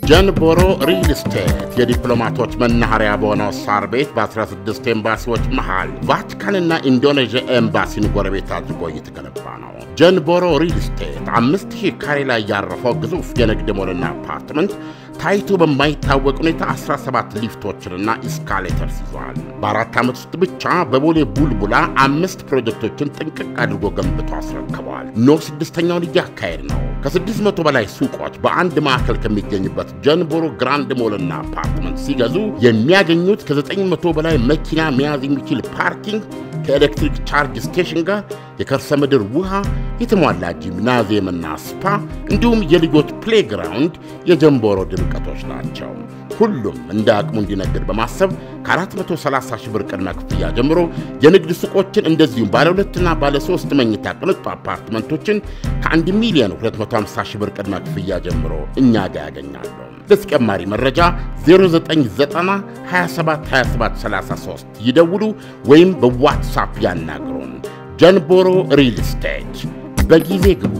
ጀንቦሮ ሪል ስቴት የዲፕሎማቶች መናኸሪያ በሆነው ሳር ቤት በ16 ኤምባሲዎች መሃል ቫቲካንና ኢንዶኔዥያ ኤምባሲን ጎረቤት አድርጎ እየተገነባ ነው። ጀንቦሮ ሪል ስቴት 5000 ካሬ ላይ ያረፈው ግዙፍ የንግድ ሞልና አፓርትመንት ታይቶ በማይታወቅ ሁኔታ 17 ሊፍቶችንና ኢስካሌተርስ ይዟል። በ4 ዓመት ውስጥ ብቻ በቦሌ ቡልቡላ 5 ፕሮጀክቶችን ጥንቅቅ አድርጎ ገንብቶ አስረክበዋል። ኖ 6ኛውን እያካሄድ ነው። ከ600 በላይ ሱቆች በአንድ ማዕከል ከሚገኝበት ጀንቦሮ ግራንድ ሞልና አፓርትመንት ሲገዙ የሚያገኙት ከ900 በላይ መኪና መያዝ የሚችል ፓርኪንግ ከኤሌክትሪክ ቻርጅ ስቴሽን ጋር የከርሰ ምድር ውሃ፣ የተሟላ ጂምናዚየምና ስፓ እንዲሁም የልጆች ፕሌግራውንድ የጀንቦሮ ድምቀቶች ናቸው። ሁሉም እንደ አቅሙ እንዲነግድ በማሰብ ከ430 ሺህ ብር ቅድመ ክፍያ ጀምሮ የንግድ ሱቆችን እንደዚሁም ባለ 2 እና ባለ 3 መኝታ ቅንጡ አፓርትመንቶችን ከ1 ሚሊዮን 250 ሺህ ብር ቅድመ ክፍያ ጀምሮ እኛ ጋር ያገኛሉ። ለተጨማሪ መረጃ 0992722733 ይደውሉ ወይም በዋትስአፕ ያናግሩን። ጀንቦሮ ሪል ስቴት በጊዜ ግቡ።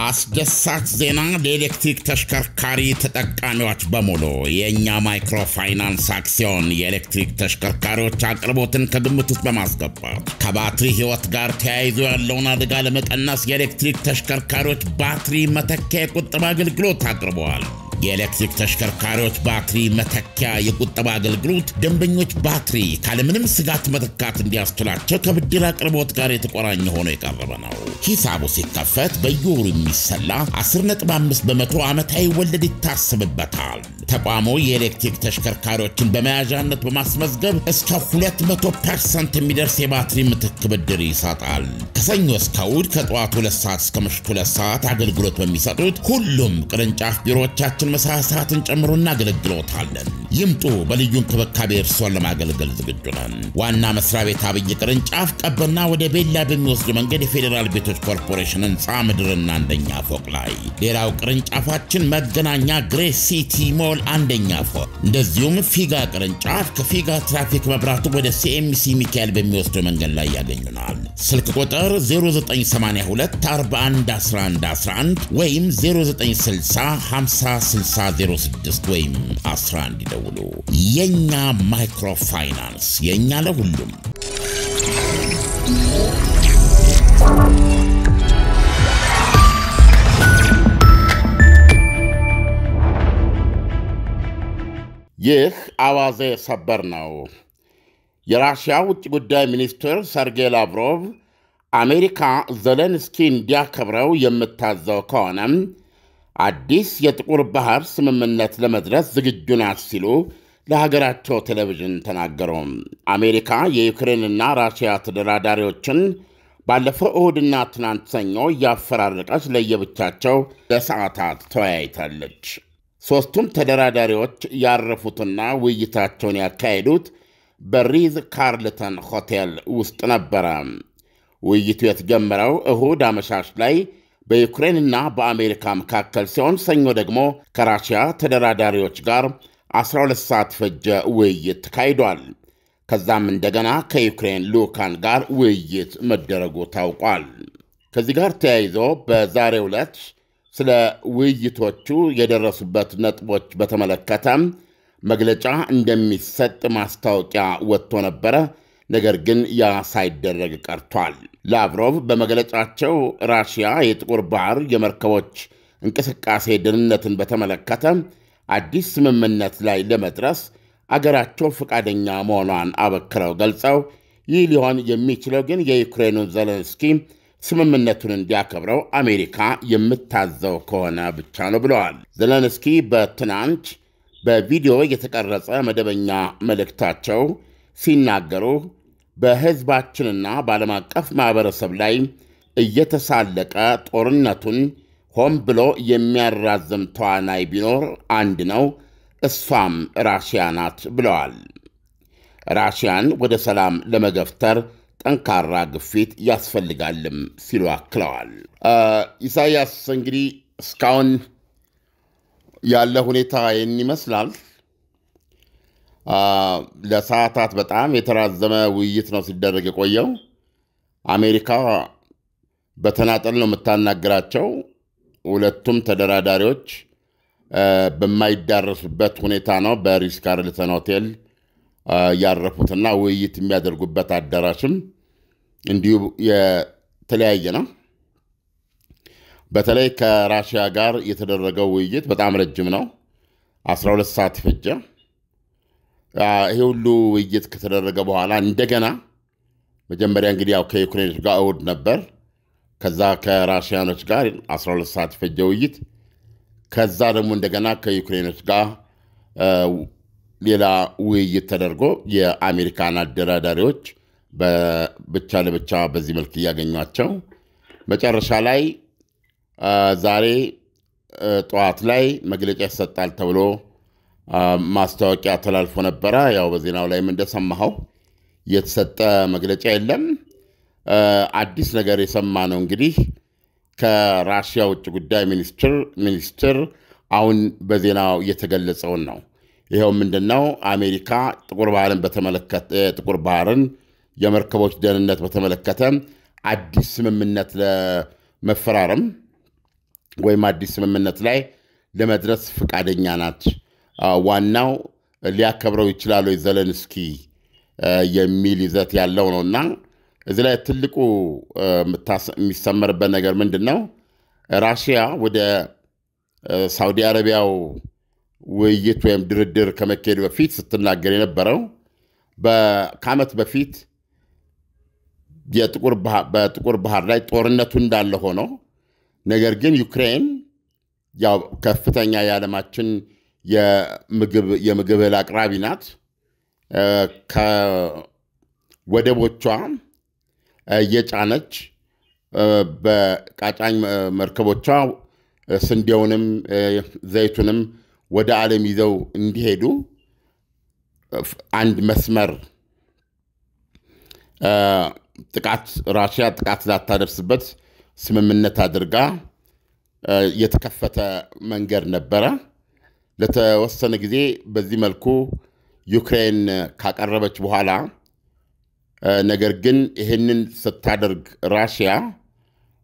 አስደሳች ዜና ለኤሌክትሪክ ተሽከርካሪ ተጠቃሚዎች በሙሉ የኛ ማይክሮ ፋይናንስ አክሲዮን የኤሌክትሪክ ተሽከርካሪዎች አቅርቦትን ከግምት ውስጥ በማስገባት ከባትሪ ህይወት ጋር ተያይዞ ያለውን አደጋ ለመቀነስ የኤሌክትሪክ ተሽከርካሪዎች ባትሪ መተኪያ የቁጠባ አገልግሎት አቅርበዋል። የኤሌክትሪክ ተሽከርካሪዎች ባትሪ መተኪያ የቁጠባ አገልግሎት ደንበኞች ባትሪ ካለምንም ስጋት መተካት እንዲያስችላቸው ከብድር አቅርቦት ጋር የተቆራኘ ሆኖ የቀረበ ነው። ሂሳቡ ሲከፈት በየወሩ የሚሰላ 10.5% ዓመታዊ ወለድ ይታሰብበታል። ተቋሙ የኤሌክትሪክ ተሽከርካሪዎችን በመያዣነት በማስመዝገብ እስከ 200% የሚደርስ የባትሪ ምትክ ብድር ይሰጣል። ከሰኞ እስከ እሑድ ከጠዋቱ 2 ሰዓት እስከ ምሽቱ 2 ሰዓት አገልግሎት በሚሰጡት ሁሉም ቅርንጫፍ ቢሮዎቻችን መሳ ሰዓትን ጨምሮ እናገለግሎታለን። ይምጡ፣ በልዩ እንክብካቤ እርስዎን ለማገልገል ዝግጁ ነን። ዋና መስሪያ ቤት አብይ ቅርንጫፍ ቀበና ወደ ቤላ በሚወስድ መንገድ የፌዴራል ቤቶች ኮርፖሬሽን ህንፃ ምድርና አንደኛ ፎቅ ላይ። ሌላው ቅርንጫፋችን መገናኛ ግሬስ ሲቲ ሞል አንደኛ ፎቅ፣ እንደዚሁም ፊጋ ቅርንጫፍ ከፊጋ ትራፊክ መብራቱ ወደ ሲኤምሲ ሚካኤል በሚወስድ መንገድ ላይ ያገኙናል። ስልክ ቁጥር 0982411111 ወይም 0960506006 ወይም 11 ይደውሉ። የኛ ማይክሮ ፋይናንስ የኛ ለሁሉም። ይህ አዋዜ ሰበር ነው። የራሽያ ውጭ ጉዳይ ሚኒስትር ሰርጌይ ላቭሮቭ አሜሪካ ዘለንስኪ እንዲያከብረው የምታዘው ከሆነም አዲስ የጥቁር ባህር ስምምነት ለመድረስ ዝግጁ ናት ሲሉ ለሀገራቸው ቴሌቪዥን ተናገሩ። አሜሪካ የዩክሬንና ራሽያ ተደራዳሪዎችን ባለፈው እሁድና ትናንት ሰኞ እያፈራረቀች ለየብቻቸው ለሰዓታት ተወያይታለች። ሦስቱም ተደራዳሪዎች ያረፉትና ውይይታቸውን ያካሄዱት በሪዝ ካርልተን ሆቴል ውስጥ ነበረ። ውይይቱ የተጀመረው እሁድ አመሻሽ ላይ በዩክሬንና በአሜሪካ መካከል ሲሆን ሰኞ ደግሞ ከራሽያ ተደራዳሪዎች ጋር 12 ሰዓት ፈጀ ውይይት ተካሂዷል። ከዛም እንደገና ከዩክሬን ልዑካን ጋር ውይይት መደረጉ ታውቋል። ከዚህ ጋር ተያይዞ በዛሬው ዕለት ስለ ውይይቶቹ የደረሱበት ነጥቦች በተመለከተ መግለጫ እንደሚሰጥ ማስታወቂያ ወጥቶ ነበረ። ነገር ግን ያ ሳይደረግ ቀርቷል። ላቭሮቭ በመግለጫቸው ራሽያ የጥቁር ባህር የመርከቦች እንቅስቃሴ ደህንነትን በተመለከተ አዲስ ስምምነት ላይ ለመድረስ አገራቸው ፈቃደኛ መሆኗን አበክረው ገልጸው ይህ ሊሆን የሚችለው ግን የዩክሬኑን ዘለንስኪ ስምምነቱን እንዲያከብረው አሜሪካ የምታዘው ከሆነ ብቻ ነው ብለዋል። ዘለንስኪ በትናንት በቪዲዮ የተቀረጸ መደበኛ መልእክታቸው ሲናገሩ በሕዝባችንና በዓለም አቀፍ ማኅበረሰብ ላይ እየተሳለቀ ጦርነቱን ሆን ብሎ የሚያራዝም ተዋናይ ቢኖር አንድ ነው፣ እሷም ራሽያ ናት ብለዋል። ራሽያን ወደ ሰላም ለመገፍተር ጠንካራ ግፊት ያስፈልጋልም ሲሉ አክለዋል። ኢሳያስ እንግዲህ እስካሁን ያለ ሁኔታ ይህን ይመስላል። ለሰዓታት በጣም የተራዘመ ውይይት ነው ሲደረግ የቆየው። አሜሪካ በተናጠል ነው የምታናግራቸው። ሁለቱም ተደራዳሪዎች በማይዳረሱበት ሁኔታ ነው በሪስ ካርልተን ሆቴል ያረፉትና ውይይት የሚያደርጉበት አዳራሽም እንዲሁ የተለያየ ነው። በተለይ ከራሽያ ጋር የተደረገው ውይይት በጣም ረጅም ነው። 12 ሰዓት ፈጀ። ይሄ ሁሉ ውይይት ከተደረገ በኋላ እንደገና መጀመሪያ እንግዲህ ያው ከዩክሬኖች ጋር እሑድ ነበር። ከዛ ከራሽያኖች ጋር 12 ሰዓት ፈጀ ውይይት። ከዛ ደግሞ እንደገና ከዩክሬኖች ጋር ሌላ ውይይት ተደርጎ የአሜሪካን አደራዳሪዎች ብቻ ለብቻ በዚህ መልክ እያገኟቸው መጨረሻ ላይ ዛሬ ጠዋት ላይ መግለጫ ይሰጣል ተብሎ ማስታወቂያ ተላልፎ ነበረ። ያው በዜናው ላይም እንደሰማኸው የተሰጠ መግለጫ የለም። አዲስ ነገር የሰማነው እንግዲህ ከራሽያ ውጭ ጉዳይ ሚኒስትር አሁን በዜናው የተገለጸውን ነው። ይሄው ምንድነው አሜሪካ ጥቁር ባህርን የመርከቦች ደህንነት በተመለከተ አዲስ ስምምነት ለመፈራረም ወይም አዲስ ስምምነት ላይ ለመድረስ ፈቃደኛ ናት። ዋናው ሊያከብረው ይችላል ዘለንስኪ የሚል ይዘት ያለው ነውና እዚህ ላይ ትልቁ የሚሰመርበት ነገር ምንድነው? ራሽያ ወደ ሳውዲ አረቢያው ውይይት ወይም ድርድር ከመካሄዱ በፊት ስትናገር የነበረው ከዓመት በፊት በጥቁር ባህር ላይ ጦርነቱ እንዳለ ሆኖ ነገር ግን ዩክሬን ያው ከፍተኛ የዓለማችን የምግብ እህል አቅራቢ ናት። ከወደቦቿ የጫነች በቃጫኝ መርከቦቿ ስንዴውንም ዘይቱንም ወደ ዓለም ይዘው እንዲሄዱ አንድ መስመር ራሽያ ጥቃት ላታደርስበት ስምምነት አድርጋ የተከፈተ መንገድ ነበረ። ለተወሰነ ጊዜ በዚህ መልኩ ዩክሬን ካቀረበች በኋላ ነገር ግን ይህንን ስታደርግ ራሽያ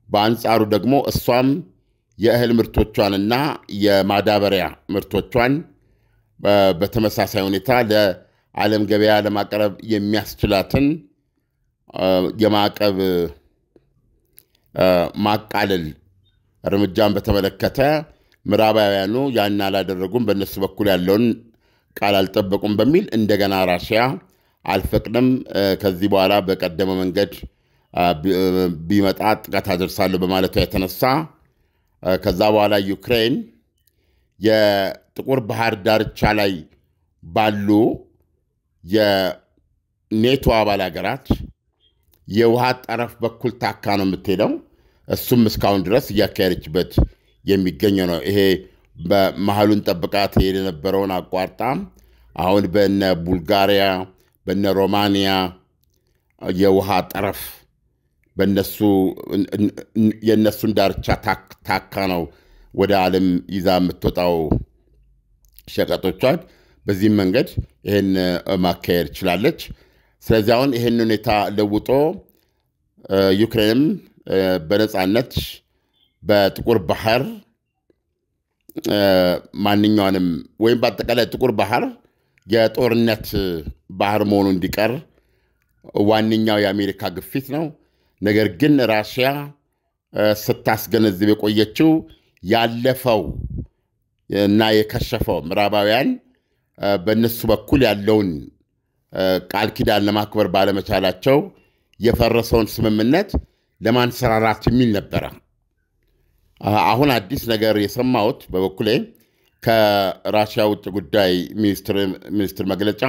በአንጻሩ ደግሞ እሷም የእህል ምርቶቿንና የማዳበሪያ ምርቶቿን በተመሳሳይ ሁኔታ ለዓለም ገበያ ለማቅረብ የሚያስችላትን የማዕቀብ ማቃለል እርምጃን በተመለከተ ምዕራባውያኑ ያን አላደረጉም፣ በእነሱ በኩል ያለውን ቃል አልጠበቁም በሚል እንደገና ራሽያ አልፈቅድም፣ ከዚህ በኋላ በቀደመ መንገድ ቢመጣ ጥቃት አደርሳለሁ በማለቷ የተነሳ ከዛ በኋላ ዩክሬን የጥቁር ባህር ዳርቻ ላይ ባሉ የኔቶ አባል ሀገራት የውሃ ጠረፍ በኩል ታካ ነው የምትሄደው። እሱም እስካሁን ድረስ እያካሄደችበት የሚገኘው ነው። ይሄ በመሃሉን ጠብቃ ትሄድ የነበረውን አቋርጣ አሁን በነ ቡልጋሪያ በነ ሮማኒያ የውሃ ጠረፍ የእነሱን ዳርቻ ታካ ነው ወደ ዓለም ይዛ የምትወጣው ሸቀጦቿን። በዚህም መንገድ ይህን ማካሄድ ችላለች። ስለዚህ አሁን ይህን ሁኔታ ለውጦ ዩክሬንም በነፃነት በጥቁር ባህር ማንኛውንም ወይም በአጠቃላይ ጥቁር ባህር የጦርነት ባህር መሆኑ እንዲቀር ዋነኛው የአሜሪካ ግፊት ነው። ነገር ግን ራሽያ ስታስገነዝብ የቆየችው ያለፈው እና የከሸፈው ምዕራባውያን በእነሱ በኩል ያለውን ቃል ኪዳን ለማክበር ባለመቻላቸው የፈረሰውን ስምምነት ለማንሰራራት የሚል ነበረ። አሁን አዲስ ነገር የሰማሁት በበኩሌ ከራሽያ ውጭ ጉዳይ ሚኒስትር መግለጫ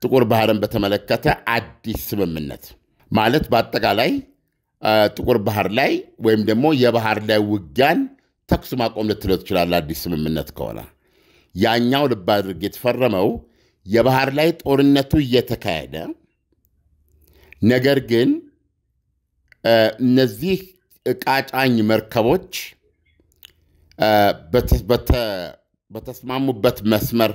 ጥቁር ባህርን በተመለከተ አዲስ ስምምነት ማለት በአጠቃላይ ጥቁር ባህር ላይ ወይም ደግሞ የባህር ላይ ውጊያን ተኩስ ማቆም ልትለው ትችላለህ። አዲስ ስምምነት ከሆነ ያኛው ልብ አድርግ የተፈረመው የባህር ላይ ጦርነቱ እየተካሄደ ነገር ግን እነዚህ ዕቃ ጫኝ መርከቦች በተስማሙበት መስመር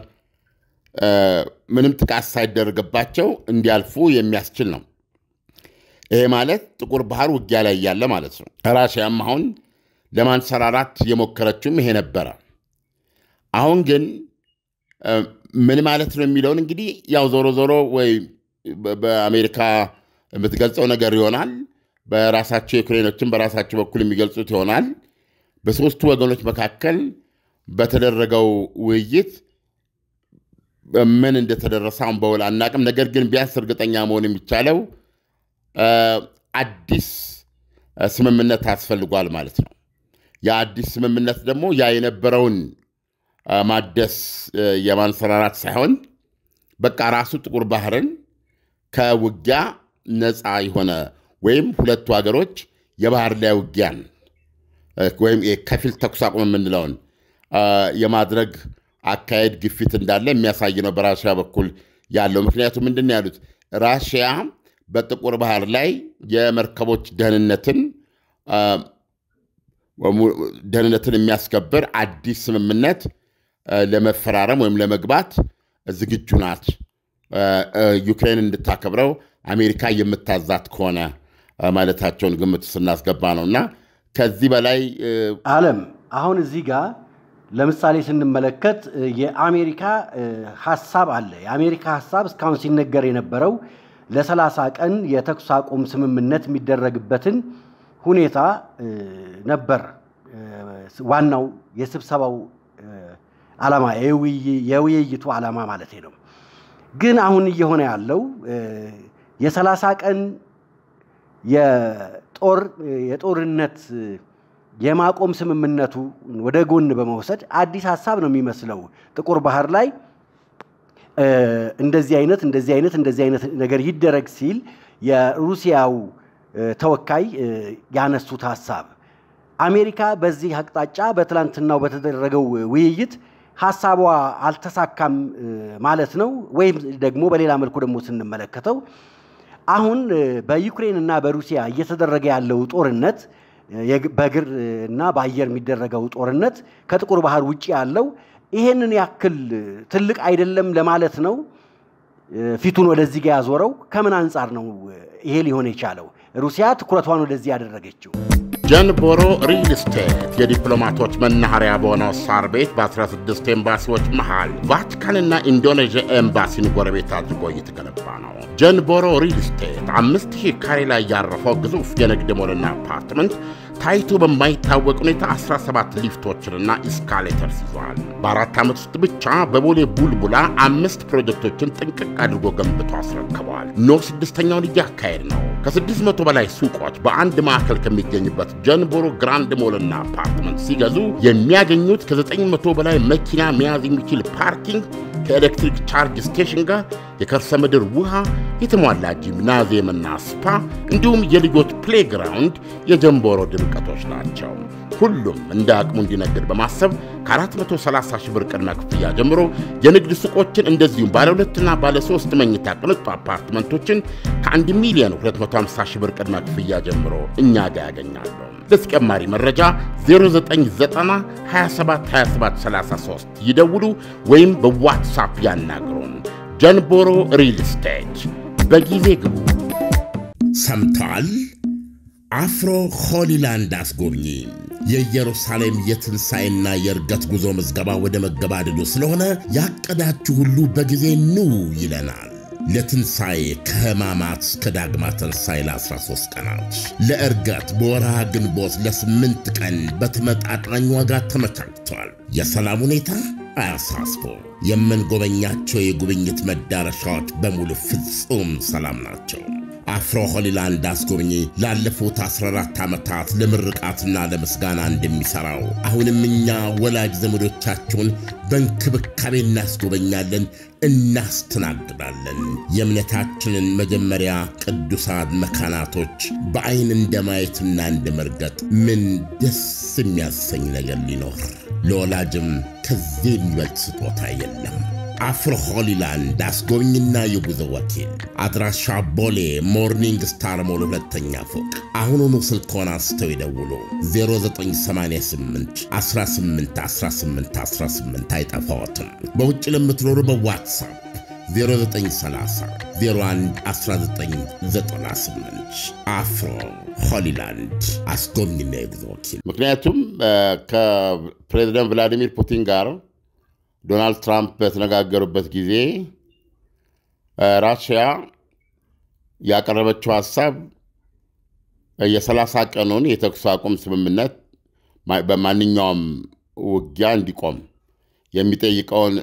ምንም ጥቃት ሳይደረግባቸው እንዲያልፉ የሚያስችል ነው። ይሄ ማለት ጥቁር ባህር ውጊያ ላይ ያለ ማለት ነው። ራሽያም አሁን ለማንሰራራት የሞከረችውም ይሄ ነበረ። አሁን ግን ምን ማለት ነው የሚለውን እንግዲህ ያው ዞሮ ወይ በአሜሪካ የምትገልጸው ነገር ይሆናል በራሳቸው ዩክሬኖችን በራሳቸው በኩል የሚገልጹት ይሆናል በሶስቱ ወገኖች መካከል በተደረገው ውይይት ምን እንደተደረሰው በውል አናቅም ነገር ግን ቢያንስ እርግጠኛ መሆን የሚቻለው አዲስ ስምምነት አስፈልጓል ማለት ነው ያ አዲስ ስምምነት ደግሞ ያ የነበረውን ማደስ የማንሰራራት ሳይሆን በቃ ራሱ ጥቁር ባህርን ከውጊያ ነፃ የሆነ ወይም ሁለቱ ሀገሮች የባህር ላይ ውጊያን ወይም የከፊል ተኩስ አቁም የምንለውን የማድረግ አካሄድ ግፊት እንዳለ የሚያሳይ ነው በራሽያ በኩል ያለው ምክንያቱም ምንድነው ያሉት ራሽያ በጥቁር ባህር ላይ የመርከቦች ደህንነትን የሚያስከብር አዲስ ስምምነት ለመፈራረም ወይም ለመግባት ዝግጁ ናት ዩክሬን እንድታከብረው አሜሪካ የምታዛት ከሆነ ማለታቸውን ግምት ስናስገባ ነውና ከዚህ በላይ ዓለም አሁን እዚህ ጋር ለምሳሌ ስንመለከት የአሜሪካ ሐሳብ አለ የአሜሪካ ሐሳብ እስካሁን ሲነገር የነበረው ለ30 ቀን የተኩስ አቁም ስምምነት የሚደረግበትን ሁኔታ ነበር ዋናው የስብሰባው ዓላማ የውይይቱ ዓላማ ማለት ነው ግን አሁን እየሆነ ያለው የ30 ቀን የጦርነት የማቆም ስምምነቱ ወደ ጎን በመውሰድ አዲስ ሐሳብ ነው የሚመስለው ጥቁር ባህር ላይ እንደዚህ አይነት ነገር ይደረግ ሲል የሩሲያው ተወካይ ያነሱት ሐሳብ አሜሪካ በዚህ አቅጣጫ በትላንትናው በተደረገው ውይይት ሐሳቧ አልተሳካም ማለት ነው ወይም ደግሞ በሌላ መልኩ ደግሞ ስንመለከተው አሁን በዩክሬንና በሩሲያ እየተደረገ ያለው ጦርነት በግርና በአየር የሚደረገው ጦርነት ከጥቁር ባህር ውጪ ያለው ይሄንን ያክል ትልቅ አይደለም ለማለት ነው ፊቱን ወደዚህ ጋር ያዞረው ከምን አንፃር ነው ይሄ ሊሆን የቻለው ሩሲያ ትኩረቷን ወደዚህ ያደረገችው ጀንቦሮ ሪል ስቴት የዲፕሎማቶች መናኸሪያ በሆነው ሳር ቤት በ16 ኤምባሲዎች መሃል ቫቲካንና ኢንዶኔዥያ ኤምባሲን ጎረቤት አድርጎ እየተገነባ ነው ጀንቦሮ ሪል ስቴት 5000 ካሬ ላይ ያረፈው ግዙፍ የንግድ ሞልና አፓርትመንት ታይቶ በማይታወቅ ሁኔታ 17 ሊፍቶችንና ኢስካሌተርስ ይዟል በአራት ዓመት ውስጥ ብቻ በቦሌ ቡልቡላ 5 ፕሮጀክቶችን ጥንቅቅ አድርጎ ገንብቶ አስረክቧል ኖ 6ኛውን እያካሄድ ነው ከ600 በላይ ሱቆች በአንድ ማዕከል ከሚገኝበት ጀንቦሮ ግራንድ ሞልና አፓርትመንት ሲገዙ የሚያገኙት ከ900 በላይ መኪና መያዝ የሚችል ፓርኪንግ ከኤሌክትሪክ ቻርጅ ስቴሽን ጋር የከርሰ ምድር ውሃ የተሟላ ጂምናዚየምና ስፓ እንዲሁም የልጆች ፕሌግራውንድ የጀንቦሮ ድምቀቶች ናቸው ሁሉም እንደ አቅሙ እንዲነግድ በማሰብ ከ430 ሺህ ብር ቅድመ ክፍያ ጀምሮ የንግድ ሱቆችን እንደዚሁም ባለ 2 እና ባለ 3 መኝታ ቅንጡ አፓርትመንቶችን ከ1 ሚሊዮን 250 ሺህ ብር ቅድመ ክፍያ ጀምሮ እኛ ጋር ያገኛሉ ለተጨማሪ መረጃ 0990 27 27 33 ይደውሉ ወይም በዋትስአፕ ያናግሩን ጀንቦሮ ሪል ስቴት በጊዜ ግቡ ሰምታል አፍሮ ሆሊላንድ አስጎብኚ የኢየሩሳሌም የትንሳኤና የርገት ጉዞ መዝገባ ወደ መገባደዱ ስለሆነ ያቀዳችሁ ሁሉ በጊዜ ኑ ይለናል ለትንሳኤ ከህማማት ከዳግማ ትንሳኤ ለ13 ቀናት ለእርገት በወርሃ ግንቦት ለ8 ቀን በተመጣጣኝ ዋጋ ተመቻችቷል የሰላም ሁኔታ አያሳስቦ የምንጎበኛቸው የጉብኝት መዳረሻዎች በሙሉ ፍጹም ሰላም ናቸው አፍሮ ሆሊላንድ አስጎብኚ ላለፉት 14 ዓመታት ለምርቃትና ለምስጋና እንደሚሰራው አሁንም እኛ ወላጅ ዘመዶቻችሁን በእንክብካቤ እናስጎበኛለን እናስተናግዳለን የእምነታችንን መጀመሪያ ቅዱሳን መካናቶች በአይን እንደማየትና እንደመርገጥ ምን ደስ የሚያሰኝ ነገር ሊኖር ለወላጅም ከዚህ የሚበልጥ ስጦታ የለም አፍሮ ሆሊላንድ አስጎብኝና የጉዞ ወኪል አድራሻ ቦሌ ሞርኒንግ ስታር ሞል ሁለተኛ ፎቅ አሁኑኑ ስልክዎን አንስተው ይደውሉ 0988 18 18 18 አይጠፋዎትም በውጭ ለምትኖሩ በዋትስአፕ 0930 01 1998 አፍሮ ሆሊላንድ አስጎብኝና የጉዞ ወኪል ምክንያቱም ከፕሬዝዳንት ቭላዲሚር ፑቲን ጋር ዶናልድ ትራምፕ በተነጋገሩበት ጊዜ ራሽያ ያቀረበችው ሐሳብ የ30 ቀኑን የተኩስ አቁም ስምምነት በማንኛውም ውጊያ እንዲቆም የሚጠይቀውን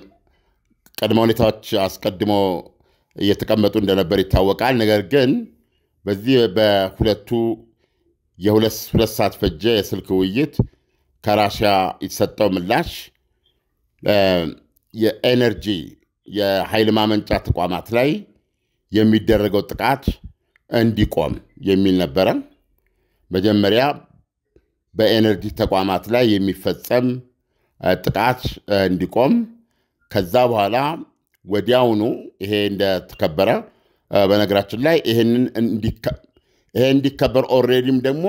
ቅድመ ሁኔታዎች አስቀድሞ እየተቀመጡ እንደነበር ይታወቃል። ነገር ግን በዚህ በሁለቱ የሁለት ሰዓት ፈጀ የስልክ ውይይት ከራሽያ የተሰጠው ምላሽ የኤነርጂ የኃይል ማመንጫ ተቋማት ላይ የሚደረገው ጥቃት እንዲቆም የሚል ነበረ። መጀመሪያ በኤነርጂ ተቋማት ላይ የሚፈጸም ጥቃት እንዲቆም፣ ከዛ በኋላ ወዲያውኑ ይሄ እንደተከበረ በነገራችን ላይ ይሄ እንዲከበር ኦልሬዲም ደግሞ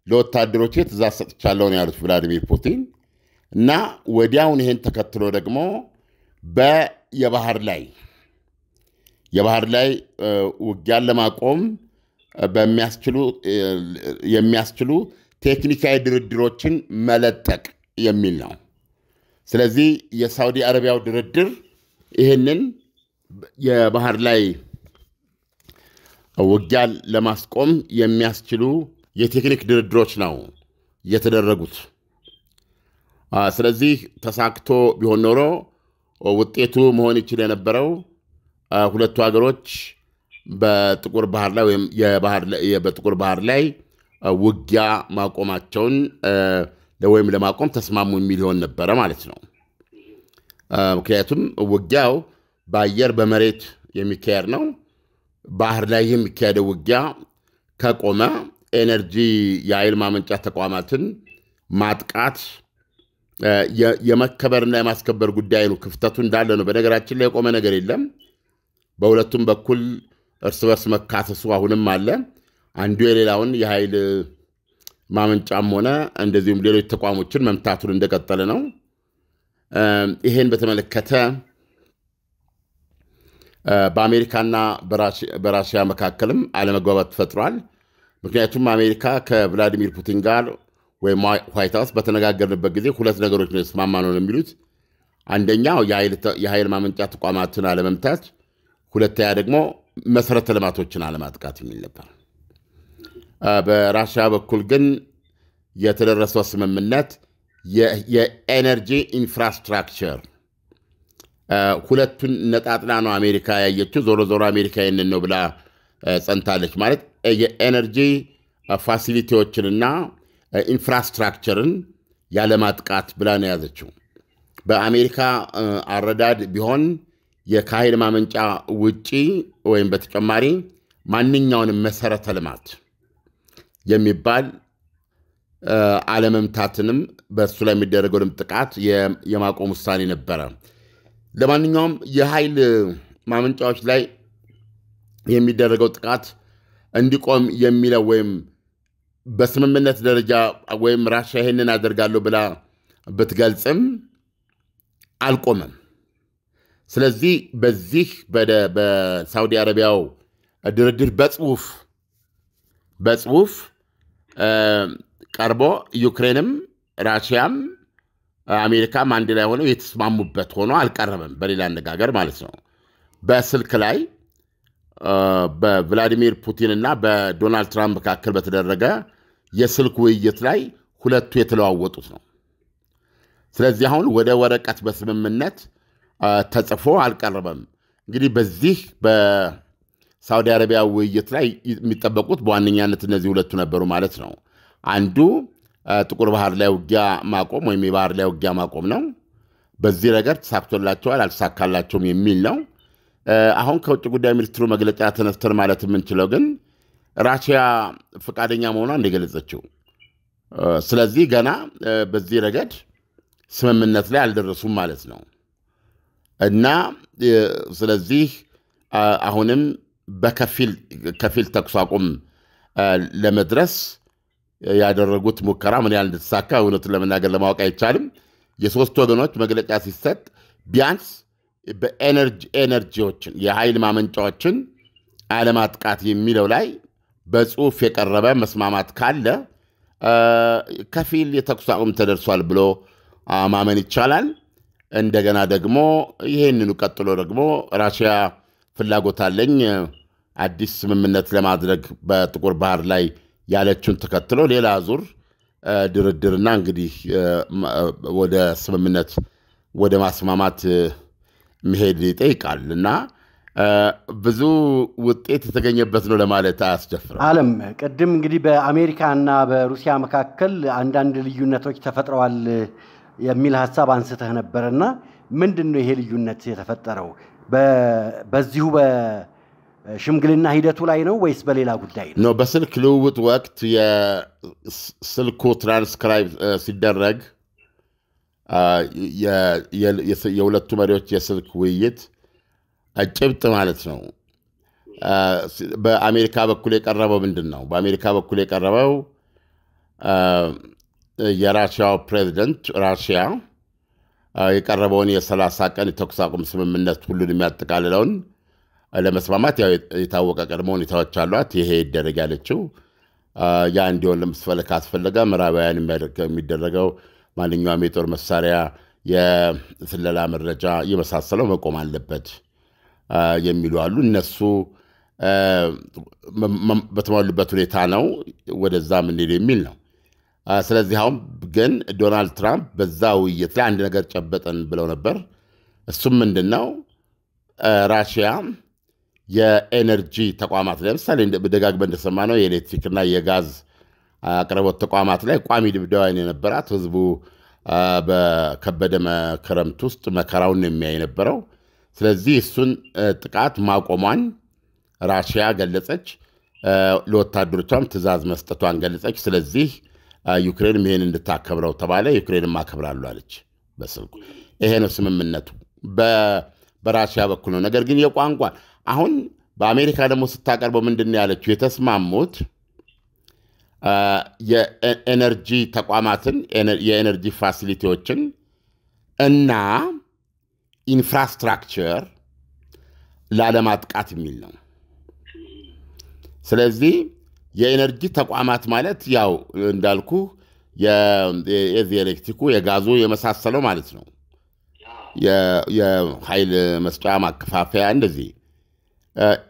ለወታደሮች ትእዛዝ ሰጥቻለሁ ነው ያሉት ቭላዲሚር ፑቲን። እና ወዲያውኑ ይሄን ተከትሎ ደግሞ የባህር ላይ ውጊያን ለማቆም የሚያስችሉ ቴክኒካዊ ድርድሮችን መለጠቅ የሚል ነው። ስለዚህ የሳውዲ አረቢያው ድርድር ይህንን የባህር ላይ ውጊያን ለማስቆም የሚያስችሉ የቴክኒክ ድርድሮች ነው የተደረጉት። ስለዚህ ተሳክቶ ቢሆን ኖሮ ውጤቱ መሆን ይችል የነበረው ሁለቱ ሀገሮች በጥቁር ባህር ላይ ውጊያ ማቆማቸውን ወይም ለማቆም ተስማሙ የሚል ይሆን ነበረ ማለት ነው። ምክንያቱም ውጊያው በአየር በመሬት የሚካሄድ ነው። ባህር ላይ የሚካሄደው ውጊያ ከቆመ ኤነርጂ የኃይል ማመንጫ ተቋማትን ማጥቃት የመከበርና የማስከበር ጉዳይ ነው። ክፍተቱ እንዳለ ነው። በነገራችን ላይ የቆመ ነገር የለም። በሁለቱም በኩል እርስ በርስ መካሰሱ አሁንም አለ። አንዱ የሌላውን የኃይል ማመንጫም ሆነ እንደዚሁም ሌሎች ተቋሞችን መምታቱን እንደቀጠለ ነው። ይሄን በተመለከተ በአሜሪካና በራሽያ መካከልም አለመግባባት ተፈጥሯል። ምክንያቱም አሜሪካ ከቭላዲሚር ፑቲን ጋር ወይም ዋይት ሃውስ በተነጋገርንበት ጊዜ ሁለት ነገሮች ነው የተስማማነው ነው የሚሉት። አንደኛው የኃይል ማመንጫ ተቋማትን አለመምታት፣ ሁለተኛ ደግሞ መሰረተ ልማቶችን አለማጥቃት የሚል ነበር። በራሽያ በኩል ግን የተደረሰው ስምምነት የኤነርጂ ኢንፍራስትራክቸር ሁለቱን ነጣጥላ ነው አሜሪካ ያየችው። ዞሮ ዞሮ አሜሪካ ይህንን ነው ብላ ጸንታለች። ማለት የኤነርጂ ፋሲሊቲዎችንና ኢንፍራስትራክቸርን ያለማጥቃት ብላ ነው የያዘችው። በአሜሪካ አረዳድ ቢሆን ከኃይል ማመንጫ ውጪ ወይም በተጨማሪ ማንኛውንም መሰረተ ልማት የሚባል አለመምታትንም በእሱ ላይ የሚደረገውንም ጥቃት የማቆም ውሳኔ ነበረ። ለማንኛውም የኃይል ማመንጫዎች ላይ የሚደረገው ጥቃት እንዲቆም የሚለው ወይም በስምምነት ደረጃ ወይም ራሽያ ይሄንን አደርጋለሁ ብላ ብትገልጽም አልቆመም። ስለዚህ በዚህ በሳውዲ አረቢያው ድርድር በጽሁፍ ቀርቦ ዩክሬንም ራሽያም አሜሪካም አንድ ላይ ሆነው የተስማሙበት ሆኖ አልቀረበም። በሌላ አነጋገር ማለት ነው። በስልክ ላይ በቭላዲሚር ፑቲን እና በዶናልድ ትራምፕ መካከል በተደረገ የስልክ ውይይት ላይ ሁለቱ የተለዋወጡት ነው። ስለዚህ አሁን ወደ ወረቀት በስምምነት ተጽፎ አልቀረበም። እንግዲህ በዚህ በሳውዲ አረቢያ ውይይት ላይ የሚጠበቁት በዋነኛነት እነዚህ ሁለቱ ነበሩ ማለት ነው። አንዱ ጥቁር ባህር ላይ ውጊያ ማቆም ወይም የባህር ላይ ውጊያ ማቆም ነው። በዚህ ረገድ ተሳክቶላቸዋል አልተሳካላቸውም የሚል ነው። አሁን ከውጭ ጉዳይ ሚኒስትሩ መግለጫ ተነስተን ማለት የምንችለው ግን ራሽያ ፈቃደኛ መሆኗን እንደገለጸችው፣ ስለዚህ ገና በዚህ ረገድ ስምምነት ላይ አልደረሱም ማለት ነው እና ስለዚህ አሁንም በከፊል ተኩስ አቁም ለመድረስ ያደረጉት ሙከራ ምን ያህል እንደተሳካ እውነቱን ለመናገር ለማወቅ አይቻልም። የሶስት ወገኖች መግለጫ ሲሰጥ ቢያንስ በኤነርጂዎችን የኃይል ማመንጫዎችን አለማጥቃት የሚለው ላይ በጽሁፍ የቀረበ መስማማት ካለ ከፊል የተኩስ አቁም ተደርሷል ብሎ ማመን ይቻላል። እንደገና ደግሞ ይሄንኑ ቀጥሎ ደግሞ ራሽያ ፍላጎት አለኝ አዲስ ስምምነት ለማድረግ በጥቁር ባህር ላይ ያለችውን ተከትሎ ሌላ ዙር ድርድርና እንግዲህ ወደ ስምምነት ወደ ማስማማት መሄድ ይጠይቃል እና ብዙ ውጤት የተገኘበት ነው ለማለት አያስደፍርም። ዓለም ቀደም እንግዲህ በአሜሪካና በሩሲያ መካከል አንዳንድ ልዩነቶች ተፈጥረዋል የሚል ሐሳብ አንስተህ ነበርና ምንድነው ይሄ ልዩነት የተፈጠረው? በዚሁ በሽምግልና ሂደቱ ላይ ነው ወይስ በሌላ ጉዳይ ነው? ነው በስልክ ልውውጥ ወቅት የስልኩ ትራንስክራይብ ሲደረግ የሁለቱ መሪዎች የስልክ ውይይት ጭብጥ ማለት ነው። በአሜሪካ በኩል የቀረበው ምንድን ነው? በአሜሪካ በኩል የቀረበው የራሽያው ፕሬዚደንት ራሽያ የቀረበውን የ30 ቀን የተኩስ አቁም ስምምነት ሁሉን የሚያጠቃልለውን ለመስማማት የታወቀ ቅድመ ሁኔታዎች አሏት። ይሄ ይደረግ ያለችው ያ እንዲሆን ለመስፈለግ ካስፈለገ ምዕራባውያን የሚደረገው ማንኛውም የጦር መሳሪያ፣ የስለላ መረጃ የመሳሰለው መቆም አለበት የሚሉ አሉ። እነሱ በተሟሉበት ሁኔታ ነው ወደዛ ምንሄድ የሚል ነው። ስለዚህ አሁን ግን ዶናልድ ትራምፕ በዛ ውይይት ላይ አንድ ነገር ጨበጠን ብለው ነበር። እሱም ምንድን ነው? ራሽያ የኤነርጂ ተቋማት ለምሳሌ በደጋግመን እንደሰማነው የኤሌክትሪክና የጋዝ አቅርቦት ተቋማት ላይ ቋሚ ድብደባ የነበራት ህዝቡ በከበደ ክረምት ውስጥ መከራውን የሚያይ ነበረው። ስለዚህ እሱን ጥቃት ማቆሟን ራሽያ ገለጸች። ለወታደሮቿም ትዕዛዝ መስጠቷን ገለጸች። ስለዚህ ዩክሬንም ይሄን እንድታከብረው ተባለ። ዩክሬንም አከብራለሁ አለች በስልኩ። ይሄ ነው ስምምነቱ በራሽያ በኩል ነው። ነገር ግን የቋንቋ አሁን በአሜሪካ ደግሞ ስታቀርበው ምንድን ያለችው የተስማሙት የኤነርጂ ተቋማትን የኤነርጂ ፋሲሊቲዎችን እና ኢንፍራስትራክቸር ላለማጥቃት የሚል ነው። ስለዚህ የኤነርጂ ተቋማት ማለት ያው እንዳልኩ የኤሌክትሪኩ የጋዙ የመሳሰለው ማለት ነው። የኃይል መስጫ ማከፋፈያ እንደዚህ።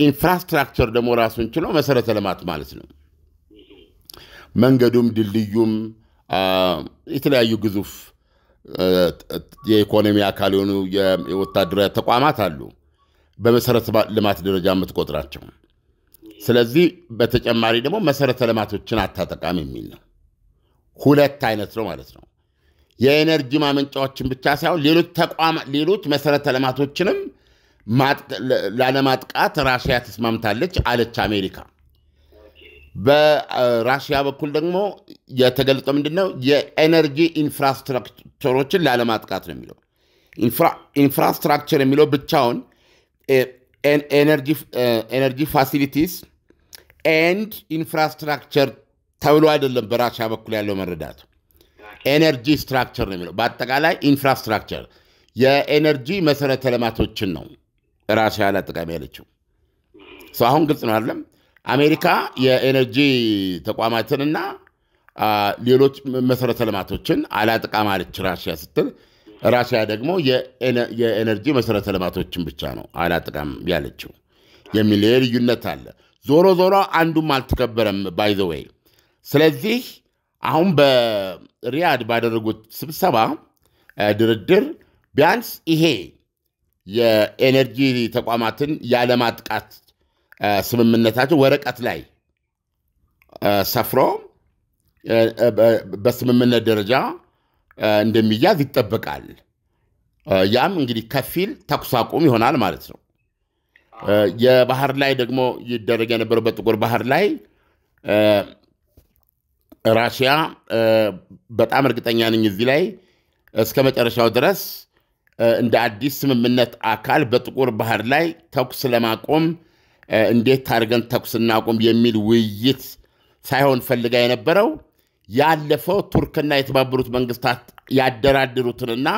ኢንፍራስትራክቸር ደግሞ ራሱን ችሎ መሰረተ ልማት ማለት ነው። መንገዱም ድልድዩም የተለያዩ ግዙፍ የኢኮኖሚ አካል የሆኑ የወታደራዊ ተቋማት አሉ በመሰረተ ልማት ደረጃ የምትቆጥራቸው። ስለዚህ በተጨማሪ ደግሞ መሰረተ ልማቶችን አታጠቃም የሚል ነው። ሁለት አይነት ነው ማለት ነው። የኤነርጂ ማመንጫዎችን ብቻ ሳይሆን ሌሎች መሰረተ ልማቶችንም ላለማጥቃት ራሽያ ተስማምታለች አለች አሜሪካ። በራሽያ በኩል ደግሞ የተገለጸው ምንድነው? የኤነርጂ ኢንፍራስትራክቸሮችን ላለማጥቃት ነው የሚለው። ኢንፍራስትራክቸር የሚለው ብቻውን ኤነርጂ ፋሲሊቲስ ኤንድ ኢንፍራስትራክቸር ተብሎ አይደለም በራሽያ በኩል ያለው መረዳት። ኤነርጂ ስትራክቸር ነው የሚለው። በአጠቃላይ ኢንፍራስትራክቸር የኤነርጂ መሰረተ ልማቶችን ነው ራሽያ ላጠቃሚ ያለችው። አሁን ግልጽ ነው አይደለም? አሜሪካ የኤነርጂ ተቋማትንና ሌሎች መሰረተ ልማቶችን አላጠቃም አለች ራሽያ ስትል፣ ራሽያ ደግሞ የኤነርጂ መሰረተ ልማቶችን ብቻ ነው አላጠቃም ያለችው የሚል ልዩነት አለ። ዞሮ ዞሮ አንዱም አልተከበረም ባይ ዘ ዌይ። ስለዚህ አሁን በሪያድ ባደረጉት ስብሰባ ድርድር ቢያንስ ይሄ የኤነርጂ ተቋማትን ያለማጥቃት ስምምነታቸው ወረቀት ላይ ሰፍሮ በስምምነት ደረጃ እንደሚያዝ ይጠበቃል። ያም እንግዲህ ከፊል ተኩስ አቁም ይሆናል ማለት ነው። የባህር ላይ ደግሞ ይደረግ የነበረው በጥቁር ባህር ላይ ራሽያ በጣም እርግጠኛ ነኝ እዚህ ላይ እስከ መጨረሻው ድረስ እንደ አዲስ ስምምነት አካል በጥቁር ባህር ላይ ተኩስ ለማቆም እንዴት አድርገን ተኩስ እናቆም የሚል ውይይት ሳይሆን ፈልጋ የነበረው ያለፈው ቱርክና የተባበሩት መንግስታት ያደራድሩትንና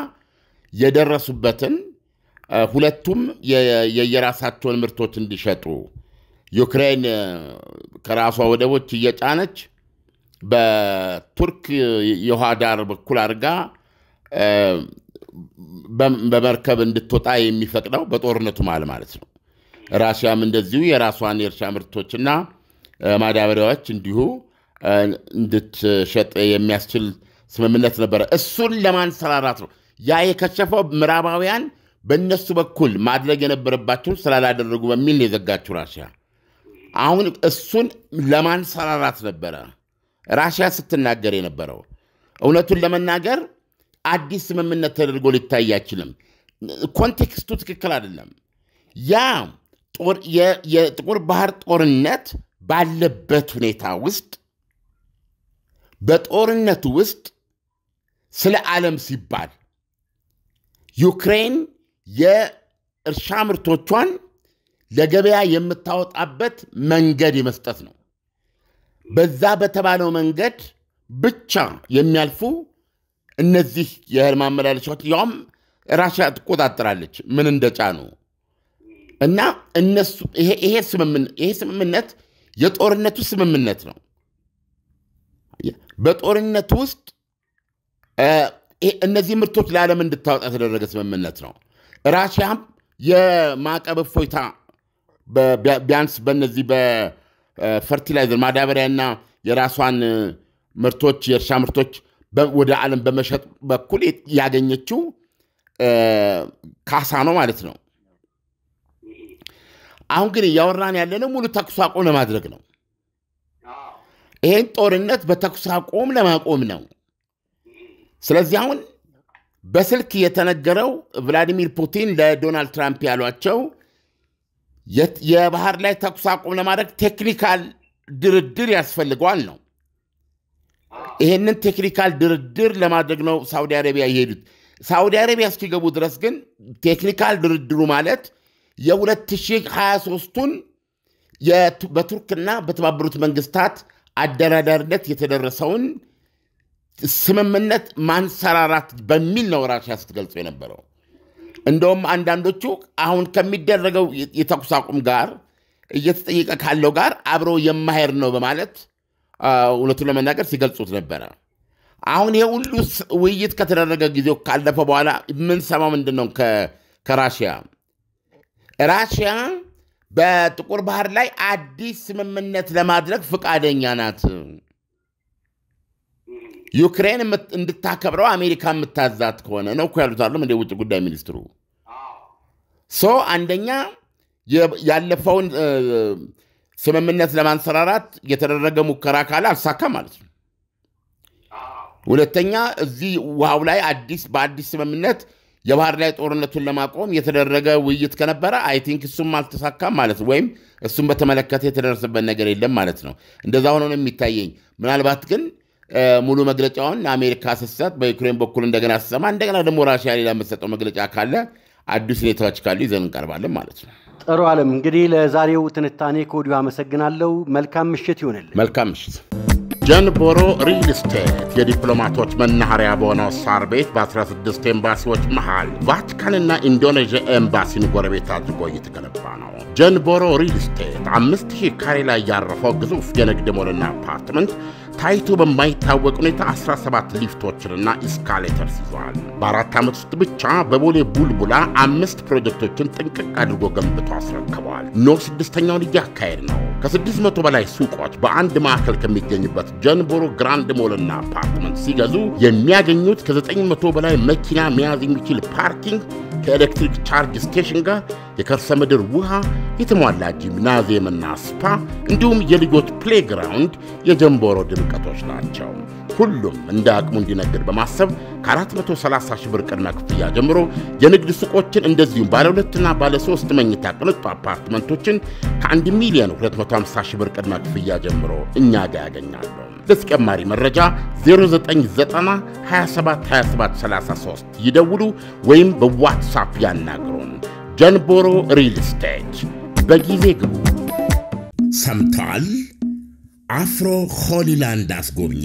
የደረሱበትን ሁለቱም የየራሳቸውን ምርቶች እንዲሸጡ ዩክሬን ከራሷ ወደቦች እየጫነች በቱርክ የውሃ ዳር በኩል አድርጋ በመርከብ እንድትወጣ የሚፈቅደው በጦርነቱ ማለት ነው። ራሽያም እንደዚሁ የራሷን የእርሻ ምርቶችና ማዳበሪያዎች እንዲሁ እንድትሸጥ የሚያስችል ስምምነት ነበረ። እሱን ለማንሰራራት ነው ያ የከሸፈው። ምዕራባውያን በእነሱ በኩል ማድረግ የነበረባቸውን ስላላደረጉ በሚል የዘጋችው ራሽያ። አሁን እሱን ለማንሰራራት ነበረ ራሽያ ስትናገር የነበረው። እውነቱን ለመናገር አዲስ ስምምነት ተደርጎ ሊታይ አይችልም። ኮንቴክስቱ ትክክል አይደለም። ያ የጥቁር ባህር ጦርነት ባለበት ሁኔታ ውስጥ በጦርነቱ ውስጥ ስለ ዓለም ሲባል ዩክሬን የእርሻ ምርቶቿን ለገበያ የምታወጣበት መንገድ የመስጠት ነው። በዛ በተባለው መንገድ ብቻ የሚያልፉ እነዚህ የእህል ማመላለሻዎች ያውም ራሽያ ትቆጣጠራለች ምን እንደጫኑ እና እነሱ ይሄ ስምምነት የጦርነቱ ስምምነት ነው። በጦርነቱ ውስጥ እነዚህ ምርቶች ለዓለም እንድታወጣ የተደረገ ስምምነት ነው። ራሽያም የማዕቀብ እፎይታ ቢያንስ በእነዚህ በፈርቲላይዘር ማዳበሪያና የራሷን ምርቶች የእርሻ ምርቶች ወደ ዓለም በመሸጥ በኩል ያገኘችው ካሳ ነው ማለት ነው። አሁን ግን እያወራን ያለነው ሙሉ ተኩስ አቁም ለማድረግ ነው። ይሄን ጦርነት በተኩስ አቁም ለማቆም ነው። ስለዚህ አሁን በስልክ የተነገረው ቭላዲሚር ፑቲን ለዶናልድ ትራምፕ ያሏቸው የባህር ላይ ተኩስ አቁም ለማድረግ ቴክኒካል ድርድር ያስፈልገዋል ነው። ይሄንን ቴክኒካል ድርድር ለማድረግ ነው ሳውዲ አረቢያ የሄዱት። ሳውዲ አረቢያ እስኪገቡ ድረስ ግን ቴክኒካል ድርድሩ ማለት የ2023ቱን በቱርክና በተባበሩት መንግስታት አደራዳሪነት የተደረሰውን ስምምነት ማንሰራራት በሚል ነው ራሽያ ስትገልጸው የነበረው። እንደውም አንዳንዶቹ አሁን ከሚደረገው የተኩስ አቁም ጋር እየተጠየቀ ካለው ጋር አብሮ የማሄድ ነው በማለት እውነቱን ለመናገር ሲገልጹት ነበረ። አሁን ይሄ ሁሉ ውይይት ከተደረገ ጊዜው ካለፈ በኋላ ምን ሰማው ምንድነው ራሽያ በጥቁር ባህር ላይ አዲስ ስምምነት ለማድረግ ፍቃደኛ ናት። ዩክሬን እንድታከብረው አሜሪካ የምታዛት ከሆነ ነው እኮ ያሉት አይደለም እንደ ውጭ ጉዳይ ሚኒስትሩ። አንደኛ ያለፈውን ስምምነት ለማንሰራራት የተደረገ ሙከራ ካለ አልሳካም ማለት ነው። ሁለተኛ እዚህ ውሃው ላይ በአዲስ ስምምነት የባህር ላይ ጦርነቱን ለማቆም የተደረገ ውይይት ከነበረ አይ ቲንክ እሱም አልተሳካም ማለት ነው። ወይም እሱም በተመለከተ የተደረሰበት ነገር የለም ማለት ነው። እንደዛ ሆኖ ነው የሚታየኝ። ምናልባት ግን ሙሉ መግለጫውን አሜሪካ ስትሰጥ በዩክሬን በኩል እንደገና ስትሰማ እንደገና ደግሞ ራሽያ ሌላ የምትሰጠው መግለጫ ካለ አዲስ ሁኔታዎች ካሉ ይዘን እንቀርባለን ማለት ነው። ጥሩ ዓለም፣ እንግዲህ ለዛሬው ትንታኔ ከወዲሁ አመሰግናለሁ። መልካም ምሽት ይሁንልን። መልካም ምሽት። ጀንቦሮ ሪል ስቴት የዲፕሎማቶች መናኸሪያ በሆነው ሳር ቤት በ16 ኤምባሲዎች መሃል ቫቲካንና ኢንዶኔዥያ ኤምባሲን ጎረቤት አድርጎ እየተገነባ ነው። ጀንቦሮ ሪል ስቴት 5000 ካሬ ላይ ያረፈው ግዙፍ የንግድ ሞልና አፓርትመንት ታይቶ በማይታወቅ ሁኔታ 17 ሊፍቶችንና ኢስካሌተርስ ይዟል። በ4 ዓመት ውስጥ ብቻ በቦሌ ቡልቡላ 5 ፕሮጀክቶችን ጥንቅቅ አድርጎ ገንብቶ አስረክበዋል። 6ኛውን እያካሄድ ነው። ከ600 በላይ ሱቆች በአንድ ማዕከል ከሚገኝበት ጀንቦሮ ግራንድ ሞልና አፓርትመንት ሲገዙ የሚያገኙት ከ900 በላይ መኪና መያዝ የሚችል ፓርኪንግ ከኤሌክትሪክ ቻርጅ ስቴሽን ጋር የከርሰ ምድር ውሃ፣ የተሟላ ጂምናዚየምና ስፓ እንዲሁም የልጆች ፕሌግራውንድ የጀንቦሮ ድምቀቶች ናቸው። ሁሉም እንደ አቅሙ እንዲነግድ በማሰብ ከ430 ሺህ ብር ቅድመ ክፍያ ጀምሮ የንግድ ሱቆችን እንደዚሁም ባለ 2ና ባለ 3 መኝታ ቅንጡ አፓርትመንቶችን ከ1,250,000 ብር ቅድመ ክፍያ ጀምሮ እኛ ጋር ያገኛሉ። ለተጨማሪ መረጃ 0990 27 27 33 ይደውሉ ወይም በዋትስአፕ ያናግሩን። ጀንቦሮ ሪል ስቴት በጊዜ ግቡ። ሰምተዋል? አፍሮ ሆሊላንድ አስጎብኚ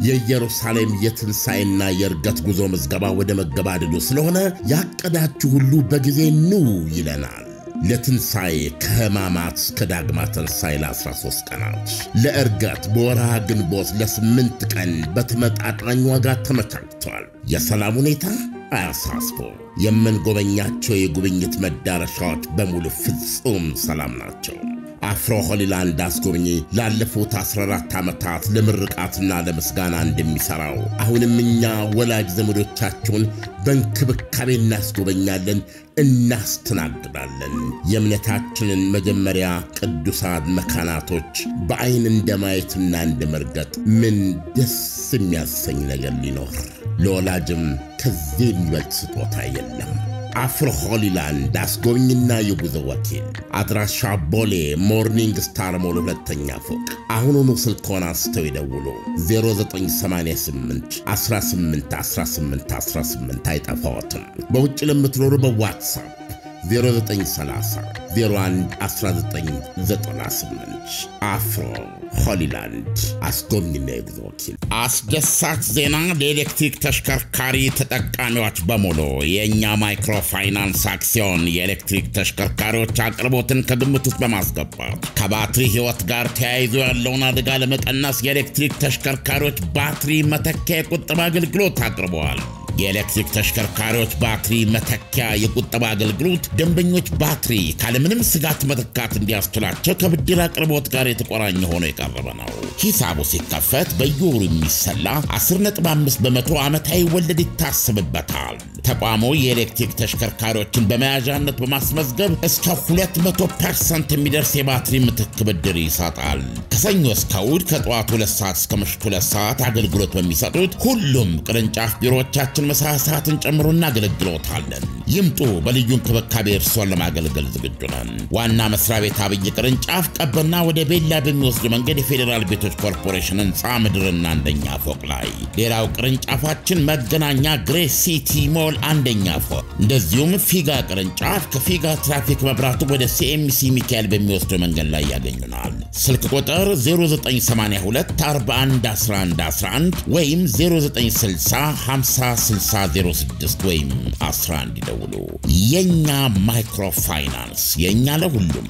የኢየሩሳሌም የትንሣኤና የእርገት ጉዞ ምዝገባ ወደ መገባደዱ ስለሆነ ያቀዳችሁ ሁሉ በጊዜ ኑ ይለናል። ለትንሣኤ ከሕማማት እስከ ዳግማ ትንሣኤ ለ13 ቀናት፣ ለእርገት በወርሃ ግንቦት ለ8 ቀን በተመጣጣኝ ዋጋ ተመቻችቷል። የሰላም ሁኔታ አያሳስቡ። የምንጎበኛቸው የጉብኝት መዳረሻዎች በሙሉ ፍጹም ሰላም ናቸው። አፍሮ ሆሊላንድ አስጎብኚ ላለፉት 14 ዓመታት ለምርቃትና ለምስጋና እንደሚሰራው አሁንም እኛ ወላጅ ዘመዶቻችሁን በእንክብካቤ እናስጎበኛለን፣ እናስተናግዳለን። የእምነታችንን መጀመሪያ ቅዱሳን መካናቶች በአይን እንደማየትና እንደመርገጥ ምን ደስ የሚያሰኝ ነገር ሊኖር? ለወላጅም ከዚህ የሚበልጥ ስጦታ የለም። አፍሮ ሆሊላንድ አስጎብኝና የጉዞ ወኪል አድራሻ ቦሌ ሞርኒንግ ስታር ሞል ሁለተኛ ፎቅ። አሁኑኑ ስልክዎን አንስተው ይደውሉ። 0988 18 18 18 አይጠፋዎትም። በውጭ ለምትኖሩ በዋትሳፕ 0930 01 1998 አፍሮ ሆሊላንድ አስጎብኝና የጉዞ ወኪል። አስደሳች ዜና ለኤሌክትሪክ ተሽከርካሪ ተጠቃሚዎች በሙሉ የኛ ማይክሮ ፋይናንስ አክሲዮን የኤሌክትሪክ ተሽከርካሪዎች አቅርቦትን ከግምት ውስጥ በማስገባት ከባትሪ ህይወት ጋር ተያይዞ ያለውን አደጋ ለመቀነስ የኤሌክትሪክ ተሽከርካሪዎች ባትሪ መተኪያ የቁጠባ አገልግሎት አቅርበዋል። የኤሌክትሪክ ተሽከርካሪዎች ባትሪ መተኪያ የቁጠባ አገልግሎት ደንበኞች ባትሪ ካለምንም ስጋት መተካት እንዲያስችላቸው ከብድር አቅርቦት ጋር የተቆራኘ ሆኖ የቀረበ ነው። ሂሳቡ ሲከፈት በየወሩ የሚሰላ 10.5% ዓመታዊ ወለድ ይታሰብበታል። ተቋሙ የኤሌክትሪክ ተሽከርካሪዎችን በመያዣነት በማስመዝገብ እስከ 200% የሚደርስ የባትሪ ምትክ ብድር ይሰጣል። ከሰኞ እስከ እሑድ ከጠዋቱ 2 ሰዓት እስከ ምሽቱ 2 ሰዓት አገልግሎት በሚሰጡት ሁሉም ቅርንጫፍ ቢሮዎቻችን ምሳ ሰዓትን ጨምሮ እናገለግሎታለን። ይምጡ። በልዩ እንክብካቤ እርስዎን ለማገልገል ዝግጁ ነን። ዋና መስሪያ ቤት አብይ ቅርንጫፍ ቀበና ወደ ቤላ በሚወስድ መንገድ የፌዴራል ቤቶች ኮርፖሬሽን ህንፃ ምድርና አንደኛ ፎቅ ላይ። ሌላው ቅርንጫፋችን መገናኛ ግሬስ ሲቲ ሞል አንደኛ ፎቅ። እንደዚሁም ፊጋ ቅርንጫፍ ከፊጋ ትራፊክ መብራቱ ወደ ሲኤምሲ ሚካኤል በሚወስድ መንገድ ላይ ያገኙናል። ስልክ ቁጥር 0982 41 11 11 ወይም 0960 50 6006 ወይም 11 ይደውሉ። የኛ ማይክሮ ፋይናንስ የኛ ለሁሉም።